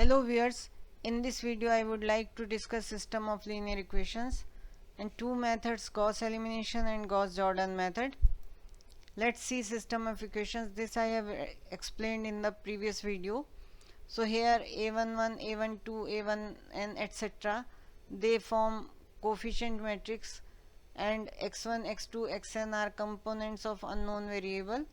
Hello viewers, in this video I would like to discuss system of linear equations and two methods, Gauss elimination and Gauss-Jordan method. Let's see system of equations. This I have explained in the previous video. So here a11, a12, a1 and etc. they form coefficient matrix, and x1, x2, xn are components of unknown variable.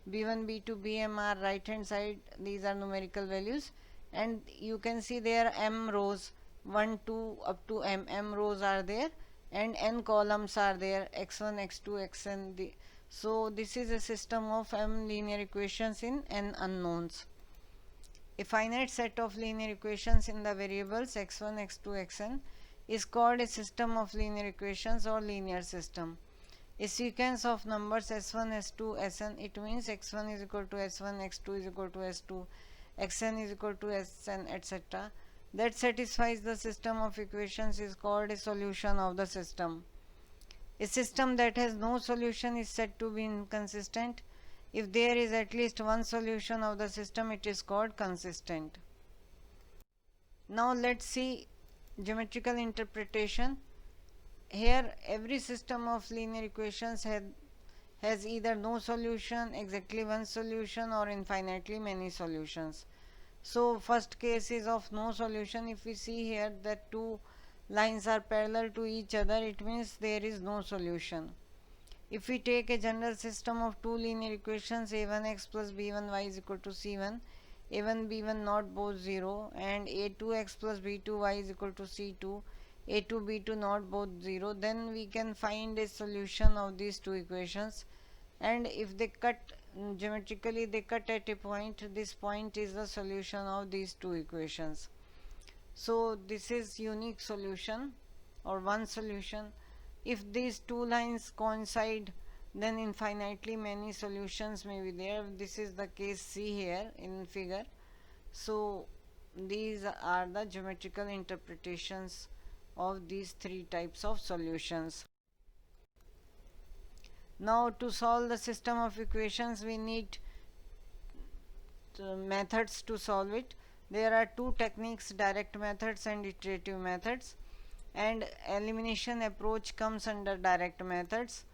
b1, b2, bm are right hand side, these are numerical values, and you can see there m rows, 1 2 up to m rows are there, and n columns are there, x1, x2, xn. So this is a system of m linear equations in n unknowns. A finite set of linear equations in the variables x1, x2, xn is called a system of linear equations or linear system. A sequence of numbers s1, s2, sn, it means x1 is equal to s1, x2 is equal to s2, xn is equal to sn, etc. that satisfies the system of equations is called a solution of the system. A system that has no solution is said to be inconsistent. If there is at least one solution of the system, it is called consistent. Now let's see geometrical interpretation. Here every system of linear equations has either no solution, exactly one solution, or infinitely many solutions. So first case is of no solution. If we see here that two lines are parallel to each other, it means there is no solution. If we take a general system of two linear equations a1x plus b1y is equal to c1, a1 b1 not both 0, and a2x plus b2y is equal to c2, a2 b2 not both 0, then we can find a solution of these two equations. And if they cut geometrically, they cut at a point, this point is the solution of these two equations. So this is unique solution or one solution. If these two lines coincide, then infinitely many solutions may be there. This is the case C here in figure. So these are the geometrical interpretations of these three types of solutions. Now to solve the system of equations, we need methods to solve it. There are two techniques, direct methods and iterative methods, and elimination approach comes under direct methods.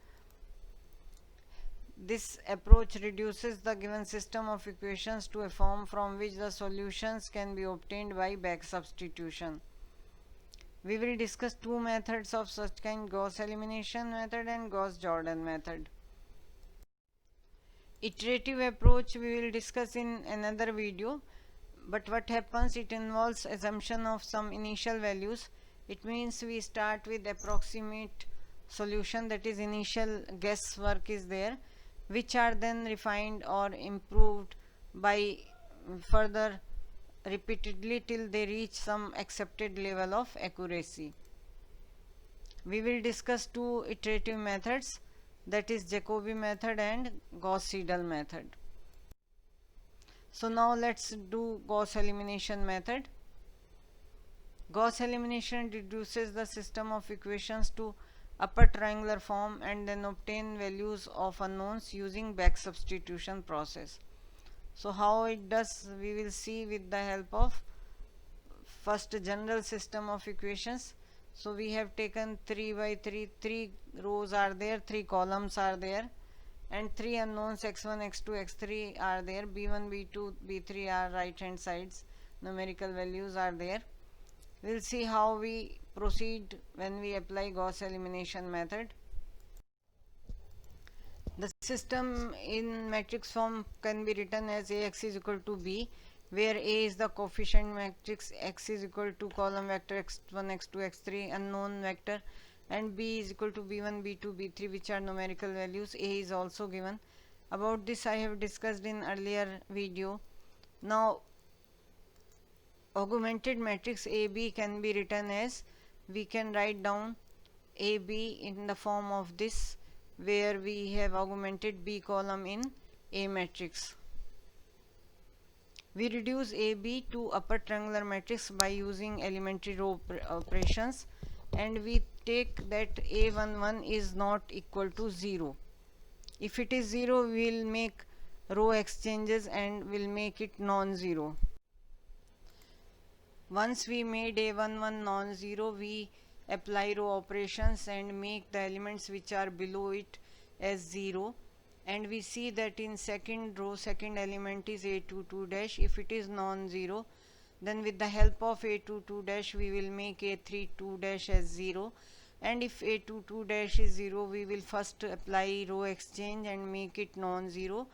This approach reduces the given system of equations to a form from which the solutions can be obtained by back substitution. We will discuss two methods of such kind, Gauss elimination method and Gauss-Jordan method. Iterative approach we will discuss in another video, but what happens, it involves assumption of some initial values. It means we start with approximate solution, that is initial guesswork is there, which are then refined or improved by further repeatedly till they reach some accepted level of accuracy. We will discuss two iterative methods, that is Jacobi method and Gauss-Seidel method. So now let's do Gauss elimination method. Gauss elimination reduces the system of equations to upper triangular form and then obtain values of unknowns using back substitution process. So how it does, we will see with the help of first general system of equations. So we have taken 3 by 3, 3 rows are there, 3 columns are there, and 3 unknowns x1, x2, x3 are there, b1, b2, b3 are right hand sides, numerical values are there. We will see how we proceed when we apply Gauss elimination method. The system in matrix form can be written as Ax is equal to B, where A is the coefficient matrix, x is equal to column vector x1, x2, x3 unknown vector, and B is equal to b1, b2, b3 which are numerical values. A is also given. About this I have discussed in earlier video. Now augmented matrix AB can be written as, we can write down AB in the form of this, where we have augmented B column in A matrix. We reduce AB to upper triangular matrix by using elementary row operations, and we take that A11 is not equal to 0. If it is 0, we will make row exchanges and will make it non-zero. Once we made A11 non-zero, we apply row operations and make the elements which are below it as 0, and we see that in second row second element is A22 dash. If it is non-zero, then with the help of A22 dash we will make A32 dash as 0, and if A22 dash is 0, we will first apply row exchange and make it non-zero,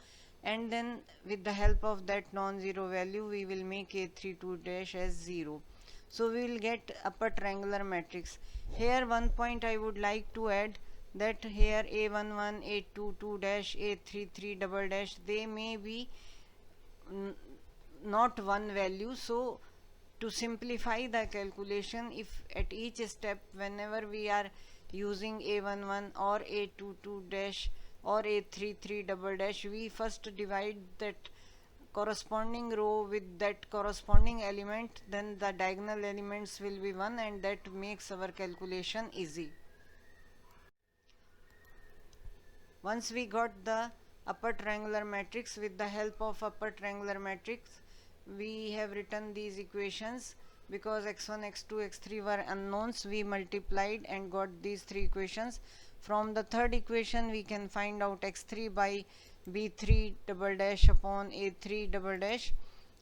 and then with the help of that non-zero value we will make A32 dash as 0. So we will get upper triangular matrix. Here one point I would like to add, that here A11, A22 dash, A33 double dash, they may be not one value. So to simplify the calculation, if at each step whenever we are using A11 or A22 dash or A33 double dash, we first divide that corresponding row with that corresponding element, then the diagonal elements will be 1, and that makes our calculation easy. Once we got the upper triangular matrix, with the help of upper triangular matrix we have written these equations. Because x1, x2, x3 were unknowns, we multiplied and got these three equations. From the third equation we can find out x3 by b3 double dash upon a3 double dash,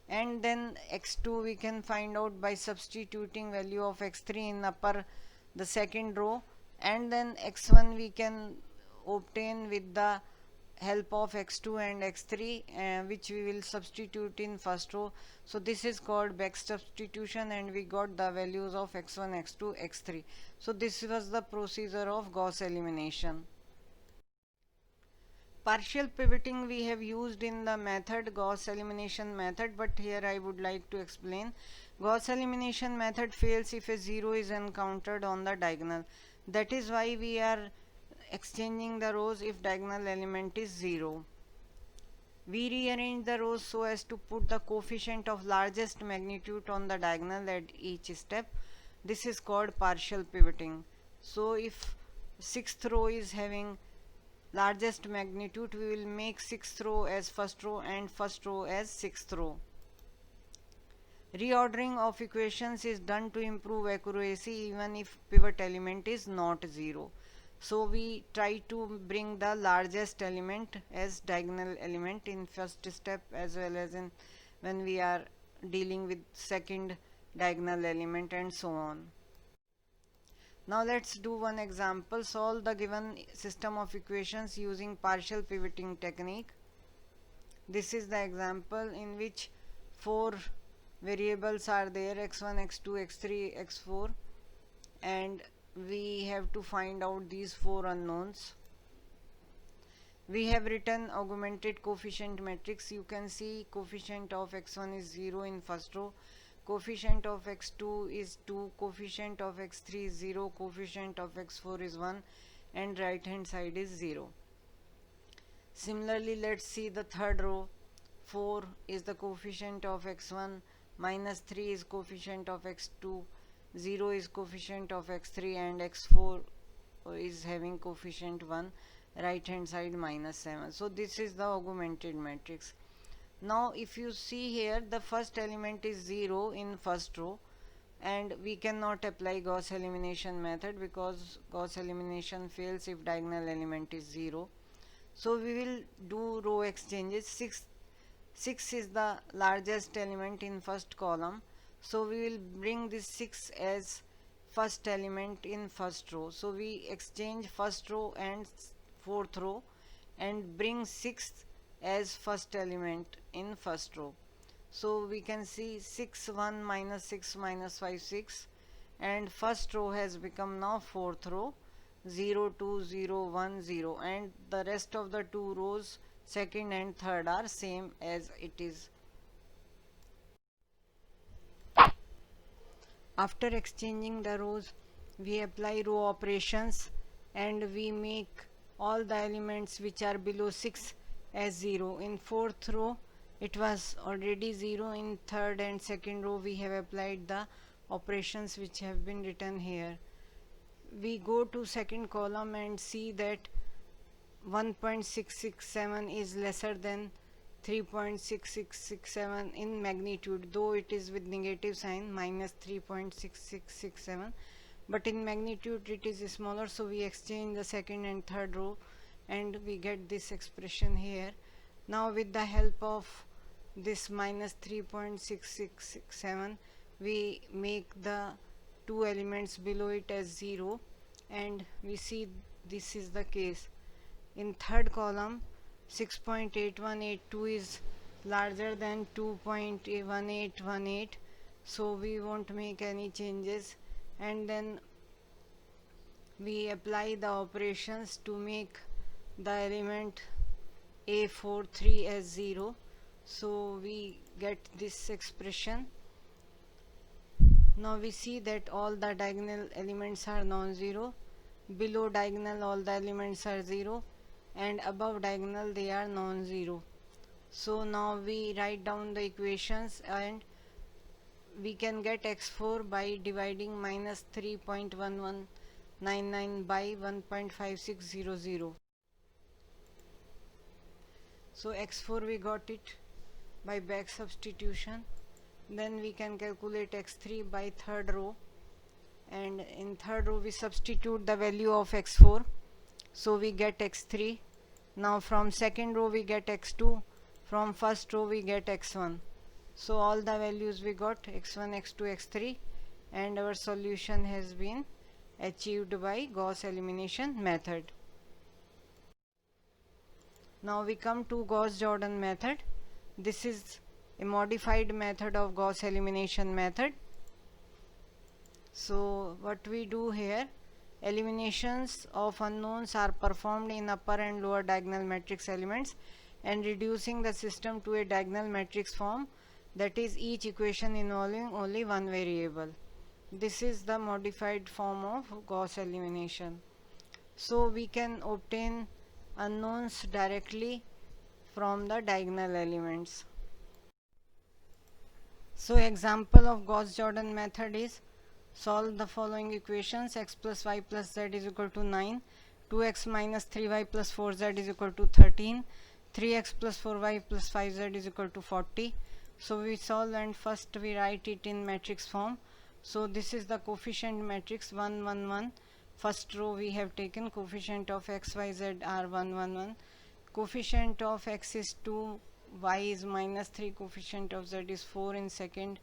and then x2 we can find out by substituting value of x3 in upper the second row, and then x1 we can obtain with the help of x2 and x3, which we will substitute in first row. So this is called back substitution, and we got the values of x1, x2, x3. So this was the procedure of Gauss elimination. Partial pivoting we have used in the method, Gauss elimination method, but here I would like to explain. Gauss elimination method fails if a 0 is encountered on the diagonal. That is why we are exchanging the rows if diagonal element is 0. We rearrange the rows so as to put the coefficient of largest magnitude on the diagonal at each step. This is called partial pivoting. So if sixth row is having largest magnitude, we will make sixth row as first row and first row as sixth row. Reordering of equations is done to improve accuracy even if pivot element is not 0. So we try to bring the largest element as diagonal element in first step, as well as in when we are dealing with second diagonal element, and so on. Now let's do one example. Solve the given system of equations using partial pivoting technique. This is the example in which 4 variables are there, x1, x2, x3, x4, and we have to find out these 4 unknowns. We have written augmented coefficient matrix. You can see coefficient of x1 is 0 in first row, coefficient of x2 is 2, coefficient of x3 is 0, coefficient of x4 is 1, and right hand side is 0. Similarly, let's see the third row. 4 is the coefficient of x1, minus 3 is coefficient of x2, 0 is coefficient of x3, and x4 is having coefficient 1, right hand side minus 7. So this is the augmented matrix. Now if you see here, the first element is 0 in first row, and we cannot apply Gauss elimination method because Gauss elimination fails if diagonal element is 0. So we will do row exchanges. 6 is the largest element in first column, so we will bring this 6 as first element in first row. So we exchange first row and fourth row and bring 6th as first element in first row. So we can see 6 1 minus 6 minus 5 6, and first row has become now fourth row, 0 2 0 1 0, and the rest of the two rows second and third are same as it is. After exchanging the rows, we apply row operations and we make all the elements which are below 6 as 0. In fourth row it was already 0. In third and second row we have applied the operations which have been written here. We go to second column and see that 1.667 is lesser than 3.6667 in magnitude, though it is with negative sign, minus 3.6667, but in magnitude it is smaller, so we exchange the second and third row and we get this expression here. Now with the help of this minus 3.6667, we make the two elements below it as 0, and we see this is the case. In third column, 6.8182 is larger than 2.1818, so we won't make any changes, and then we apply the operations to make the element A43 as 0, so we get this expression. Now we see that all the diagonal elements are non-zero, below diagonal all the elements are 0, and above diagonal they are non-zero. So now we write down the equations, and we can get x4 by dividing minus 3.1199 by 1.5600. So x4 we got it by back substitution. Then we can calculate x3 by third row, and in third row we substitute the value of x4, so we get x3. Now from second row we get x2, from first row we get x1. So all the values we got, x1, x2, x3, and our solution has been achieved by Gauss elimination method. Now we come to Gauss-Jordan method. This is a modified method of Gauss elimination method. So what we do here, eliminations of unknowns are performed in upper and lower diagonal matrix elements and reducing the system to a diagonal matrix form, that is each equation involving only one variable. This is the modified form of Gauss elimination. So we can obtain unknowns directly from the diagonal elements. So example of Gauss-Jordan method is, solve the following equations: x plus y plus z is equal to 9, 2x minus 3y plus 4z is equal to 13, 3x plus 4y plus 5z is equal to 40. So we solve, and first we write it in matrix form. So this is the coefficient matrix 1 1 1. First row we have taken coefficient of x y z are 1 1 1, coefficient of x is 2, y is minus 3, coefficient of z is 4 in second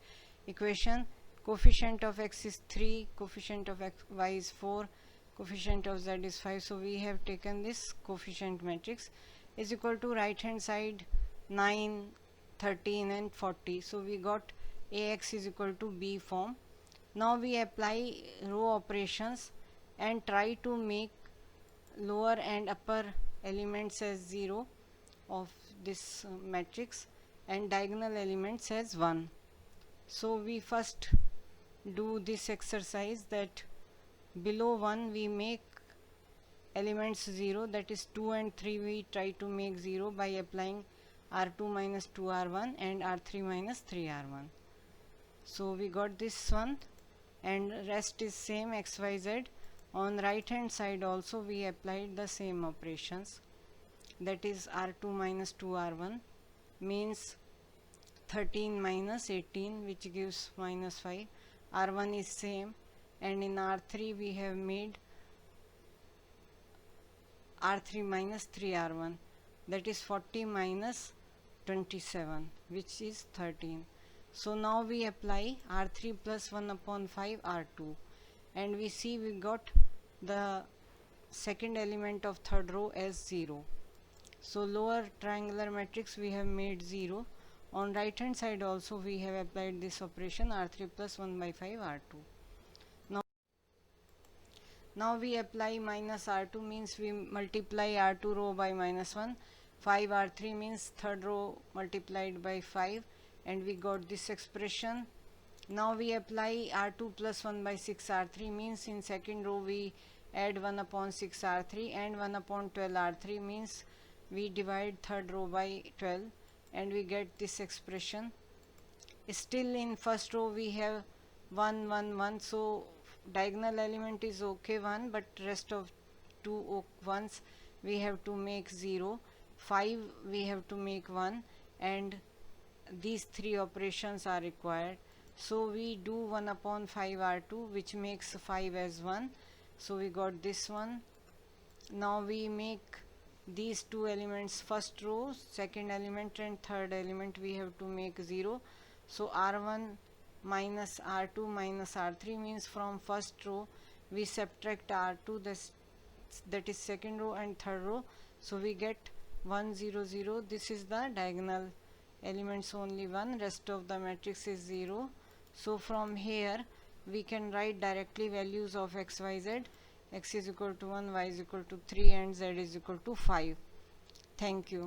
equation, coefficient of x is 3, coefficient of y is 4, coefficient of z is 5. So we have taken this coefficient matrix is equal to right hand side 9, 13 and 40. So we got Ax is equal to B form. Now we apply row operations and try to make lower and upper elements as 0 of this matrix and diagonal elements as 1. So we first do this exercise, that below 1 we make elements 0, that is 2 and 3 we try to make 0 by applying R2 minus 2R1 and R3 minus 3R1. So we got this one, and rest is same x, y, z. On right hand side also we applied the same operations, that is R2 minus 2R1 means 13 minus 18, which gives minus 5. R1 is same, and in R3 we have made R3 minus 3R1, that is 40 minus 27, which is 13. So now we apply R3 plus 1 upon 5 R2, and we see we got the second element of third row as 0. So lower triangular matrix we have made 0. On right hand side also we have applied this operation, R3 plus 1 by 5 R2. Now we apply minus R2, means we multiply R2 row by minus 1. 5 R3 means third row multiplied by 5, and we got this expression. Now we apply R2 plus 1 by 6 R3, means in second row we add 1 upon 6 R3 and 1 upon 12 R3, means we divide third row by 12 and we get this expression. Still in first row we have 1 1 1, so diagonal element is okay 1, but rest of two ones we have to make 0. 5 we have to make 1, and these three operations are required. So we do 1 upon 5 R2, which makes 5 as 1. So we got this one. Now we make these two elements first row, second element and third element we have to make 0. So R1 minus R2 minus R3 means from first row we subtract R2, that is second row and third row. So we get 1 0 0. This is the diagonal elements, only one, rest of the matrix is 0. So from here we can write directly values of x, y, z. X is equal to 1, y is equal to 3 and z is equal to 5. Thank you.